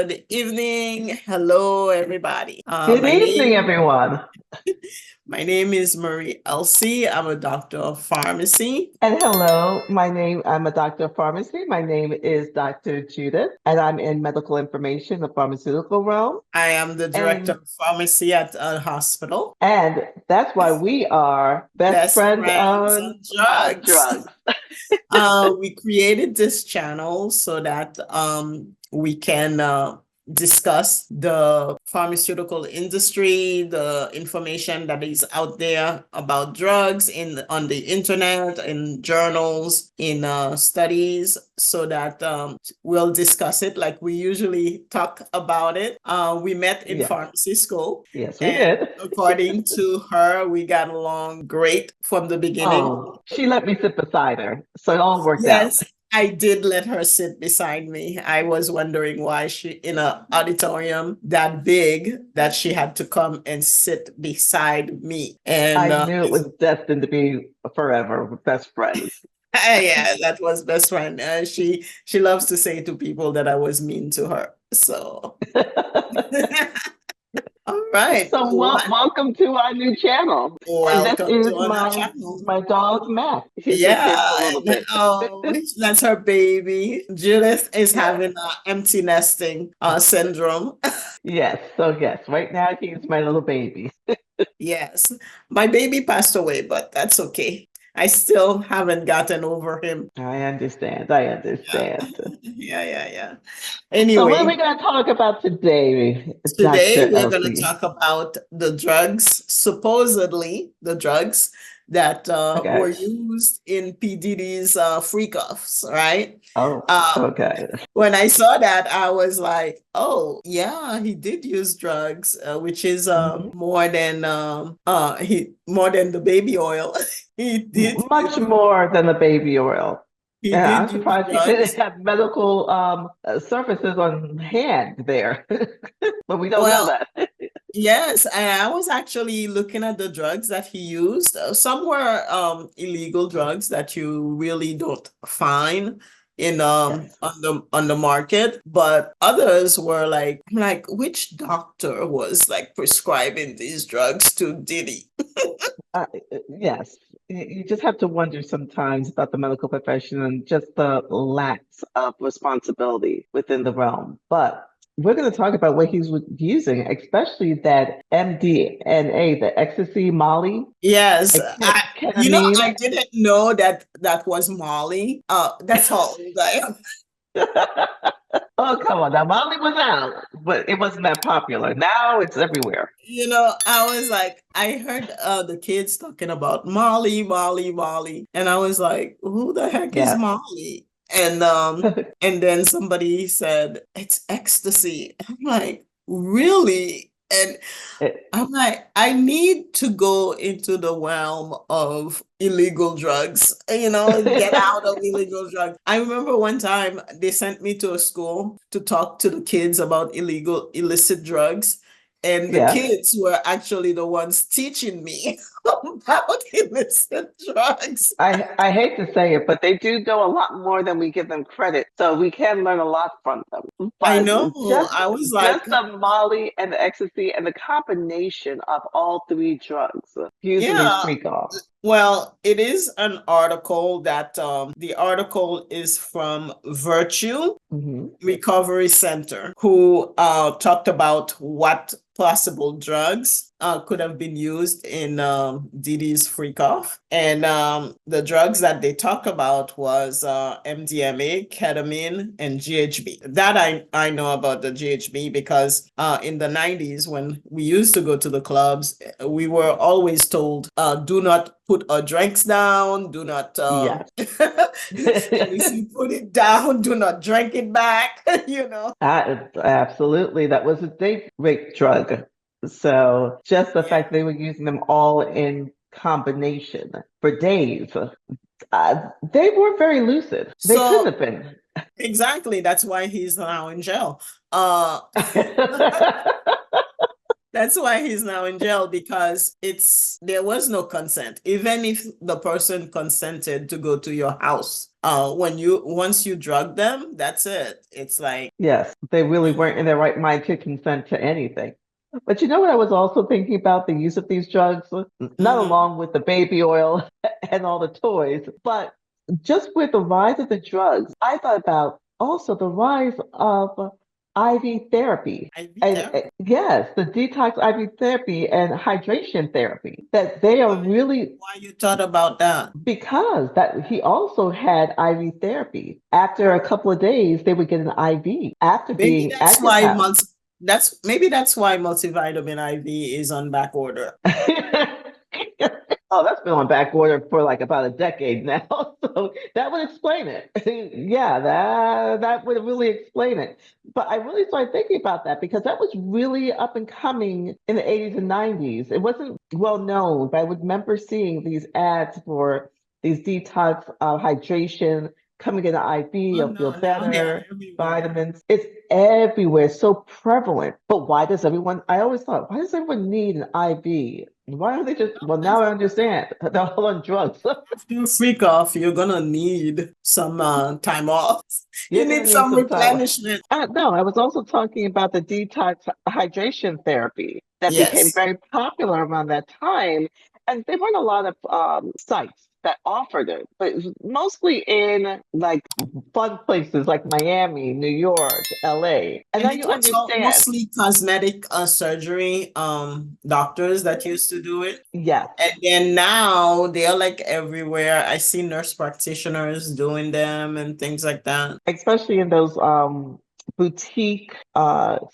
Good evening. Hello, everybody. Good evening, everyone. My name is Marie Elsie. I'm a doctor of pharmacy. And hello, I'm a doctor of pharmacy. My name is Dr. Judith, and I'm in medical information, the pharmaceutical realm. I am the director And of pharmacy at a hospital. and that's why we are best Best friends friends on on drugs. drugs. We created this channel so that we can discuss the pharmaceutical industry, the information that is out there about drugs on the internet, in journals, in studies, so that we'll discuss it like we usually talk about it. We met in Yes, pharmacy school. yes, we And did. according to her, we got along great from the beginning. Oh, she let me sit beside her, so it all worked out. Yes, I did let her sit beside me. I was wondering why she, in a auditorium that big, that she had to come and sit beside me. And I knew it was destined to be forever best friends. yeah, that was best friend. She loves to say to people that I was mean to her. So, all right. So welcome to our new channel. And this Welcome is to our channel. my dog Mac. He's just here for a Yeah, little bit. oh, that's her baby. Judith is Yeah. having empty nesting syndrome. Yes. Right now he's my little baby. Yes, my baby passed away, but that's okay. I still haven't gotten over him. I understand. I Yeah, understand. yeah. So what are Anyway, we going to talk about today, today Dr. we're going to Elsie? talk about the drugs, supposedly the drugs that were Okay. used in P. Diddy's freak offs, right? Oh, Uh, okay. when I saw that, I was like, oh, yeah, he did use drugs, which is Mhm. more than the baby oil. He did Much use more than the baby oil. he Yeah, did I'm use surprised he didn't drugs. have medical services on hand there, but we don't know Well, that. yes, and I was actually looking at the drugs that he used. Some were illegal drugs that you really don't find in Yes. on the market, but others were like, I'm like, which doctor was like prescribing these drugs to Diddy? Yes, you just have to wonder sometimes about the medical profession and just the lack of responsibility within the realm. But we're going to talk about what he's using, especially that MDNA, the ecstasy, Molly, Yes, I ketamine. didn't know that that was Molly. That's how old I am. Oh, come on. Now, Molly was out, but it wasn't that popular. Now it's everywhere. I was like, I heard the kids talking about Molly, and I was like, who the heck is Yes. Molly? And then somebody said it's ecstasy. I'm like, really? And It- I'm like, I need to go into the realm of illegal drugs, get out of illegal drugs. I remember one time they sent me to a school to talk to the kids about illicit drugs. And the yes. kids were actually the ones teaching me about illicit drugs. I hate to say it, but they do know a lot more than we give them credit. So we can learn a lot from them. I But know. just I was just like, the Molly and the ecstasy and the combination of all three drugs used in these yeah. freak offs. Well, it is an article that the article is from Virtue Hmm. Recovery Center, who talked about what possible drugs could have been used in Diddy's freak off. And the drugs that they talk about was MDMA, ketamine, and GHB. That I know about the GHB because in the 90s, when we used to go to the clubs, we were always told, do not put our drinks down, do not, Yes. and if you put it down, do not drink it back, Absolutely. That was a date rape drug. So just the fact they were using them all in combination for days, they were very lucid. They couldn't So have been. exactly, that's why he's now in jail. Uh, That's why he's now in jail because there was no consent. Even if the person consented to go to your house, once you drug them, that's it. It's like, Yes, they really weren't in their right mind to consent to anything. But you know what I was also thinking about the use of these drugs, not mhm. along with the baby oil and all the toys, but just with the rise of the drugs, I thought about also the rise of IV therapy. IV And therapy. yes, the detox IV therapy and hydration therapy, that they are Why, really why you thought about that? because that he also had IV therapy. After a couple of days, they would get an IV after Maybe being that's active why house. that's why multivitamin IV is on back order. Oh, that's been on back order for like about a decade now. So that would explain it. Yeah, that would really explain it. But I really started thinking about that because that was really up and coming in the 80s and 90s. It wasn't well known, but I would remember seeing these ads for these detox hydration, coming in an IV, Oh you'll feel no, now they are better, everywhere. vitamins. It's everywhere, so prevalent. But why does everyone, I always thought, why does everyone need an IV? Why don't they just, well, now I understand. They're all on drugs. After a freak off, you're gonna need some time off. You You're need gonna need some some time. replenishment. No, I was also talking about the detox hydration therapy that became Yes. very popular around that time. And there weren't a lot of sites that offered it, but it was mostly in like fun places like Miami, New York, LA. And now And it you was all understand. mostly cosmetic surgery doctors that used to do it. Yes, And then now they're like everywhere. I see nurse practitioners doing them and things like that. especially in those boutique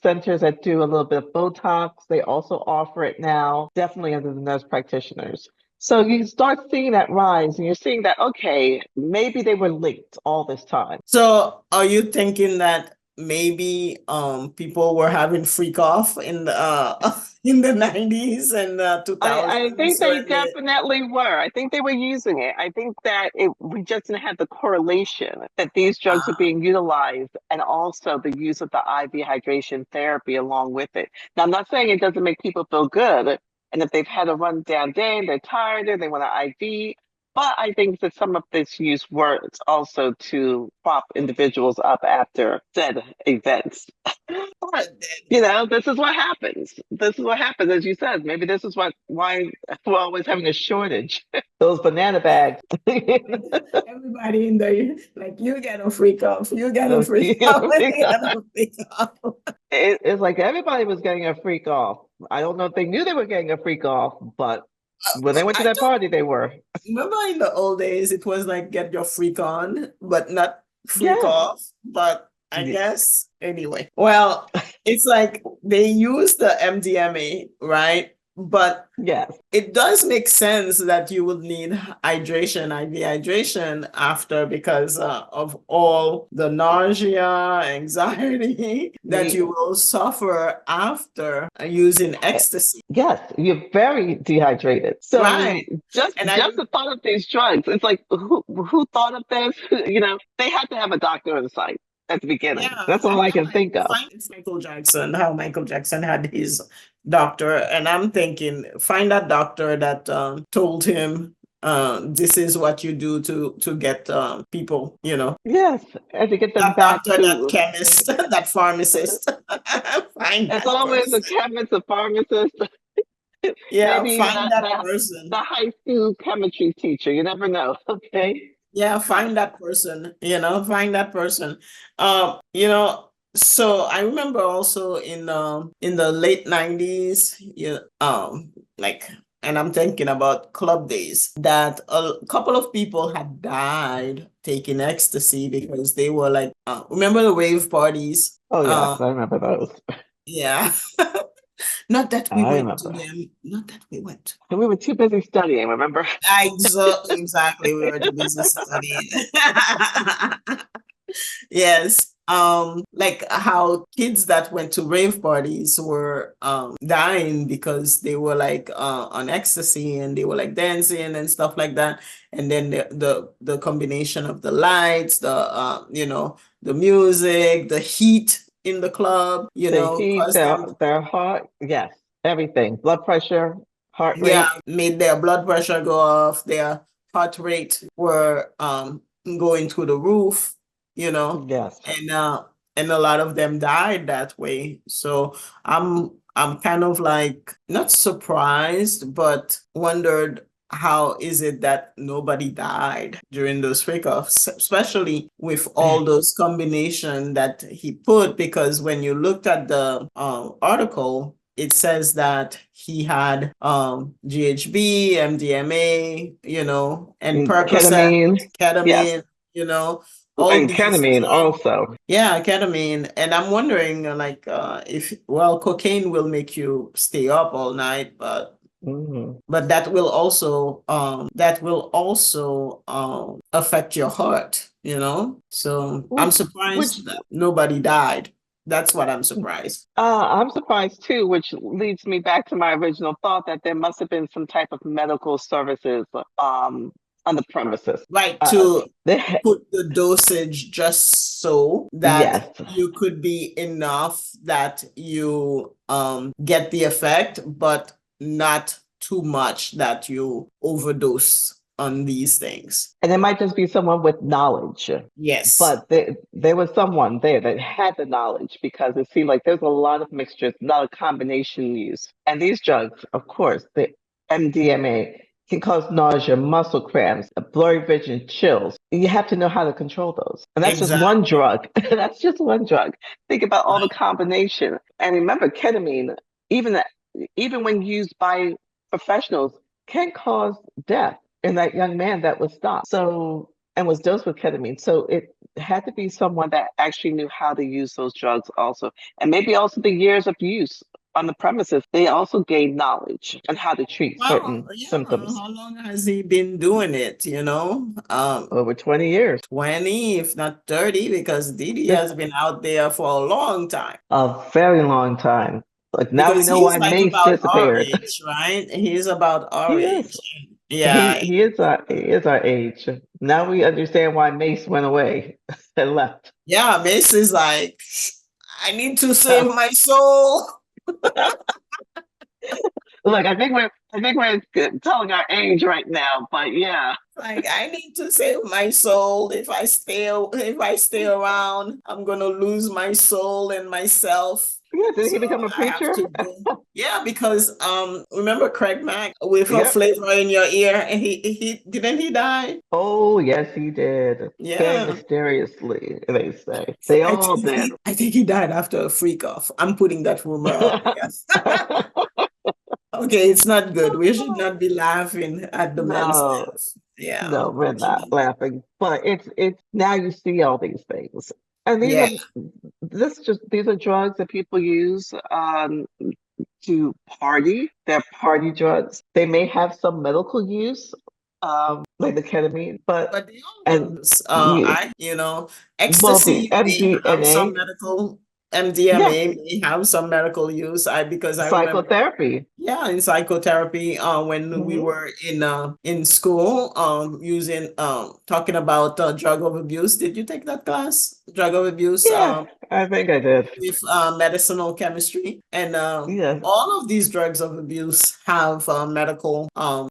centers that do a little bit of Botox. They also offer it now, definitely under the nurse practitioners. So you start seeing that rise and you're seeing that, okay, maybe they were linked all this time. So are you thinking that maybe people were having freak off in the in the 90s and I think 2000s they when they definitely were. I think they were using it. I think that we just didn't have the correlation that these drugs are uh, being utilized and also the use of the IV hydration therapy along with it. Now, I'm not saying it doesn't make people feel good. And if they've had a run down day and they're tired and they want an IV, but I think that some of this use works also to prop individuals up after said events. But this is what happens. This is what happens, as you said. Maybe this is why we're always having a shortage. Those banana bags. everybody in the like you get a freak off, you get a freak off, you get a freak off. It's like everybody was getting a freak off. I don't know if they knew they were getting a freak off, but when they went to I that don't party, they were. remember in the old days it was like get your freak on, but not freak Yes. off. But I guess anyway. Well, it's like they use the MDMA, right? But Yes. it does make sense that you would need hydration, IV hydration after because of all the nausea, anxiety that you We will suffer after using ecstasy. Yes, you're very dehydrated. So Right. just And I just the thought of these drugs, it's like who thought of this? They had to have a doctor on site at the beginning. yeah, That's all I can think of. find it's Michael Jackson, how Michael Jackson had his doctor. And I'm thinking, find that doctor that told him this is what you do to get people, Yes, and to get them that back doctor, that to chemist, that pharmacist. Find it's that always a person. chemist, a pharmacist, Yeah, maybe even find that the person. high school chemistry teacher. You never know. Okay. Yeah, find that person, find that person. So I remember also in the late 90s, like and I'm thinking about club days that a couple of people had died taking ecstasy because they were like remember the rave parties? Oh yes, I remember those. Yeah. Not that we I went to remember. them, not that we went. And we were too busy studying, remember? Exactly, we were too busy studying. Yes. Like how kids that went to rave parties were dying because they were like on ecstasy and they were like dancing and stuff like that. And then the combination of the lights, the music, the heat in the club, The heat, caused them. their heart. Yes. everything, blood pressure, heart Yeah, rate. made their blood pressure go off, their heart rate were going through the roof, you know, Yes. and and a lot of them died that way. So I'm kind of like not surprised, but wondered how is it that nobody died during those breakups, especially with all those combination that he put, because when you looked at the article, it says that he had GHB, MDMA, you know, and And Percocet, ketamine. Yes. ketamine, you know, all And these ketamine drugs. also. Yeah, ketamine. And I'm wondering, like, if, well, cocaine will make you stay up all night, Mhm. but that will also affect your heart, you know? So I'm Which surprised that nobody died. That's what I'm surprised. I'm surprised too, which leads me back to my original thought that there must have been some type of medical services on the premises. Right, Uh, to they, put the dosage just so that yes, you could be enough that you get the effect, but not too much that you overdose on these things. and it might just be someone with knowledge, Yes, but there was someone there that had the knowledge because it seemed like there's a lot of mixtures, a lot of combination use. And these drugs, of course, the MDMA can cause nausea, muscle cramps, blurry vision, chills. You have to know how to control those. And that's just one exactly. drug. That's just one drug. Think about all the Right. combination. And remember, ketamine, even even when used by professionals, can cause death in that young man that was stopped. So and was dosed with ketamine. So it had to be someone that actually knew how to use those drugs also. And maybe also the years of use on the premises, they also gained knowledge on how to treat Well, certain yeah, symptoms how long has he been doing it, you know? over 20 years. 20, if not 30, because Didi This has been out there for a long time. a very long time. Like now we Because know he's why like Mace about our disappeared. age, right? He's about He our is. age. Yeah, He is our age. Now we understand why Mace went away and left. yeah, Mace is like, I need to save my soul. Look, I think we're telling our age right now, but yeah. Like, I need to save my soul. If I stay around, I'm gonna lose my soul and myself. Yeah, did he So become a I have preacher? to go. Yeah, because remember Craig Mack with a Yep. flavor in your ear, and he didn't he die? Oh, yes, he did. Very Yeah. mysteriously, they say. They all did. I think he died after a freak off. I'm putting that rumor out there. Okay, it's not good. We should not be laughing at the man's No, death. Yeah. no, we're We should not not be. laughing. But it's now you see all these things. And Yeah. these are drugs that people use to party. They're party drugs. They may have some medical use, like the ketamine, but But they all and use, you well the ecstasy may have some MDMA, medical, yes, MDMA may have some medical use. Because I remember, psychotherapy. yeah, in psychotherapy, when we Hmm. were in school, using talking about drug of abuse. Did you take that class? Drug of abuse, Yeah, I think I did. with medicinal chemistry, and Yeah, all of these drugs of abuse have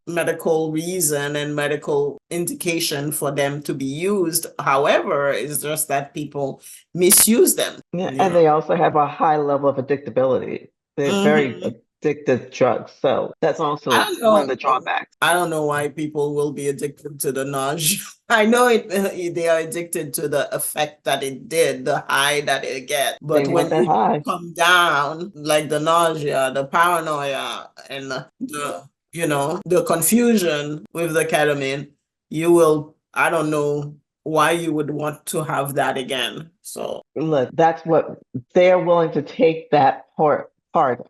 medical reason and medical indication for them to be used. However, it's just that people misuse them, yeah, you and know. they also have a high level of addictability. They're very Mhm. addictive drugs, so that's I also don't one of the know. drawbacks. I don't know why people will be addicted to the nausea. I know it. They are addicted to the effect that it did, the high that it get. They But want when that you high. come down, like the nausea, the paranoia, and the confusion with the ketamine, you will. I don't know why you would want to have that again. So. Look, that's what they're willing to take that part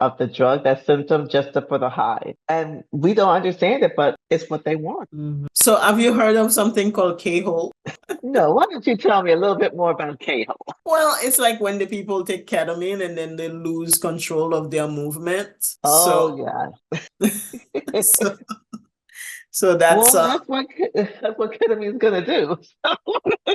of the drug, that symptom, just for the high. And we don't understand it, but it's what they want. Mhm. So have you heard of something called K-hole? No, why don't you tell me a little bit more about Kale? Well, it's like when the people take ketamine and then they lose control of their movement. Oh yeah. So, so that's Well, that's what ketamine is gonna do.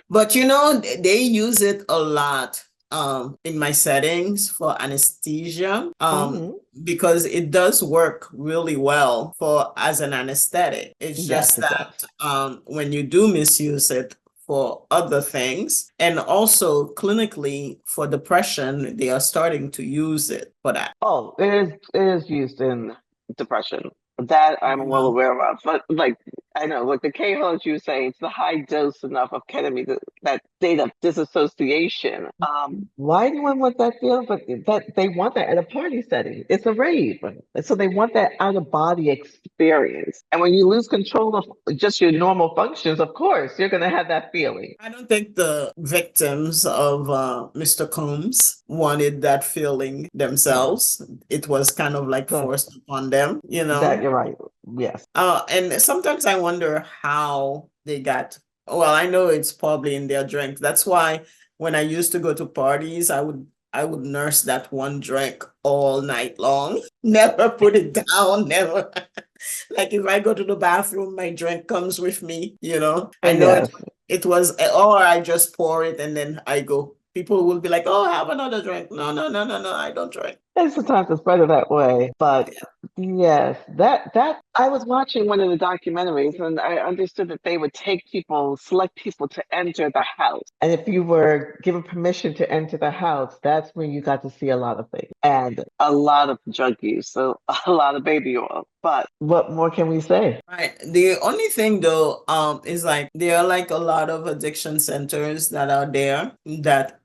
but they use it a lot in my settings for anesthesia. Hmm. Because it does work really well for as an anesthetic. It's Yes, just it that does. when you do misuse it for other things, and also clinically for depression, they are starting to use it for that. Oh, it is used in depression. That I'm well Yeah. aware of. But like I know, like the K-holes you say, it's the high dose enough of ketamine that state of disassociation. Why do I want that feel? But that they want that at a party setting. It's a rave. And so they want that out of body experience. And when you lose control of just your normal functions, of course, you're gonna have that feeling. I don't think the victims of Mr. Combs wanted that feeling No. themselves. It was kind of like So forced upon them, you that know? you're right. Yes. And sometimes I wonder how they got, well, I know it's probably in their drink. That's why when I used to go to parties, I would nurse that one drink all night long. Never put it down, never. Like if I go to the bathroom, my drink comes with me, you know. I know it Yes. it was, or I just pour it and then I go. People will be like, "Oh, have another drink." No, no, no, no, no, I don't drink. And sometimes it's better that way. But yes, that I was watching one of the documentaries and I understood that they would take people, select people to enter the house. And if you were given permission to enter the house, that's when you got to see a lot of things and a lot of drug use, so a lot of baby oil. But what more can we say? Right. The only thing though, is like there are like a lot of addiction centers that are there that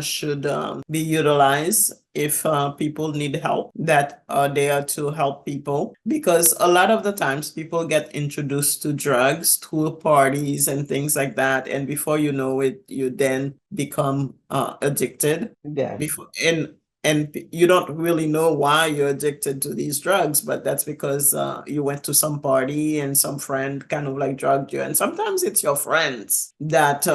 should be utilized if people need help, that are there to help people, because a lot of the times people get introduced to drugs through parties and things like that, and before you know it, you then become addicted. Yes. Before and you don't really know why you're addicted to these drugs, but that's because you went to some party and some friend kind of like drugged you. And sometimes it's your friends that,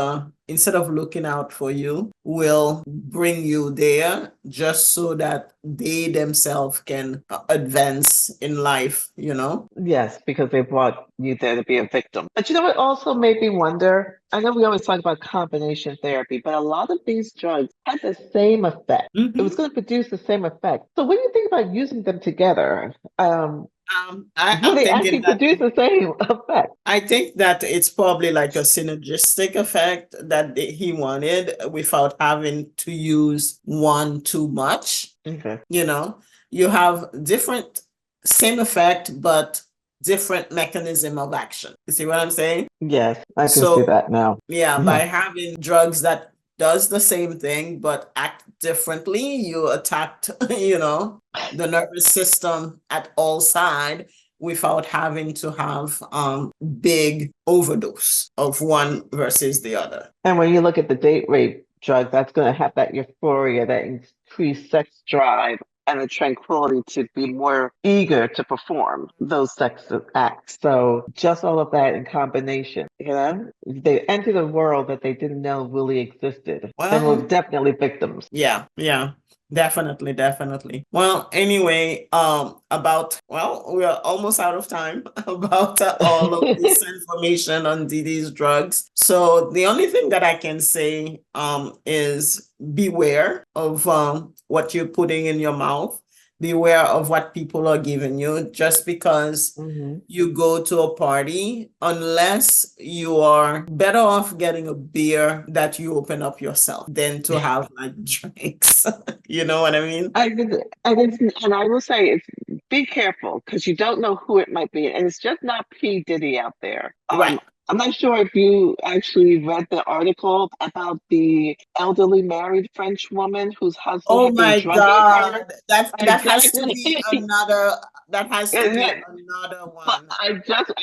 instead of looking out for you, will bring you there just so that they themselves can advance in life, you know? Yes, because they brought you there to be a victim. But you know what also made me wonder? I know we always talk about combination therapy, but a lot of these drugs had the same effect. It was Mhm. going to produce the same effect. So what do you think about using them together? Do I'm they thinking actually that produce the same effect? I think that it's probably like a synergistic effect that he wanted without having to use one too much. Okay. You know, you have different, same effect, but different mechanism of action. You see what I'm saying? Yes, I can see So, that now. yeah, by Yeah. having drugs that does the same thing but act differently, you attacked, the nervous system at all side without having to have big overdose of one versus the other. And when you look at the date rape drug, that's going to have that euphoria, that increased sex drive, and the tranquility to be more eager to perform those sex acts. So just all of that in combination, they entered a world that they didn't know really existed and were Well, definitely victims. yeah, yeah, definitely, definitely. Well, anyway, we are almost out of time about all of this information on Didi's drugs. So the only thing that I can say is beware of what you're putting in your mouth. Beware of what people are giving you just because Hmm. you go to a party, unless you are better off getting a beer that you open up yourself than to have like drinks. You know what I mean? And I will say, be careful because you don't know who it might be, and it's just not P. Diddy out there. Right. I'm not sure if you actually read the article about the elderly married French woman whose husband Oh had been my drugging God. her. That has to be Exactly. another, that has to be another But one. I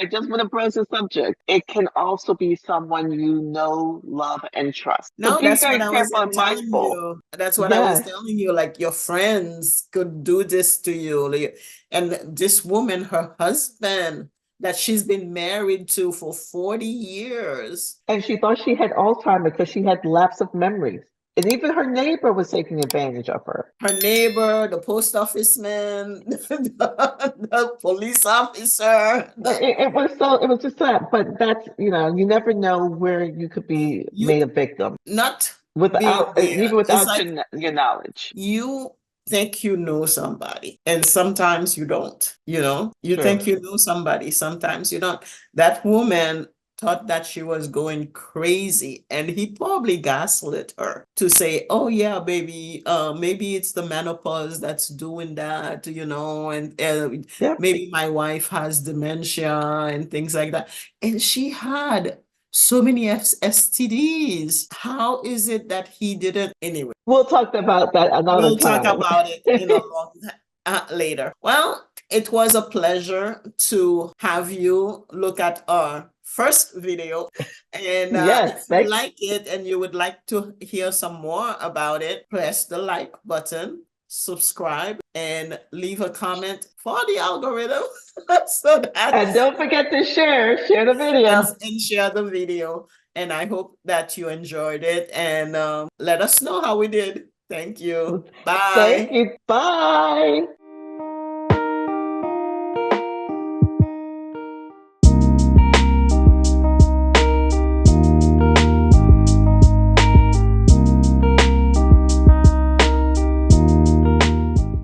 just want to broach the subject. It can also be someone you know, love, and trust. So No, be that's very what I was careful and telling mindful. you. That's what I was Yes. telling you. Like your friends could do this to you. And this woman, her husband, that she's been married to for 40 years. And she thought she had Alzheimer's because she had lapse of memories. And even her neighbor was taking advantage of her. Her neighbor, the post office man, the police officer, It was just that, but that's, you never know where you could be you made a victim. not being without there. even It's without like your knowledge. you think you know somebody, and sometimes you don't, you know? You True. think you know somebody, sometimes you don't. That woman thought that she was going crazy, and he probably gaslit her to say, oh yeah, baby, maybe it's the menopause that's doing that, you know, and Yep. maybe my wife has dementia and things like that. And she had so many STDs. How is it that he didn't? Anyway, We'll talk about that another we'll talk time. about it in a long later. Well, it was a pleasure to have you look at our first video. And Yes, if you thank like it and you would like to hear some more about it, press the like button, subscribe, and leave a comment for the algorithm so that and don't forget to share the video. and share the video. And I hope that you enjoyed it, and let us know how we did. Thank you. Thank Bye. you. Bye.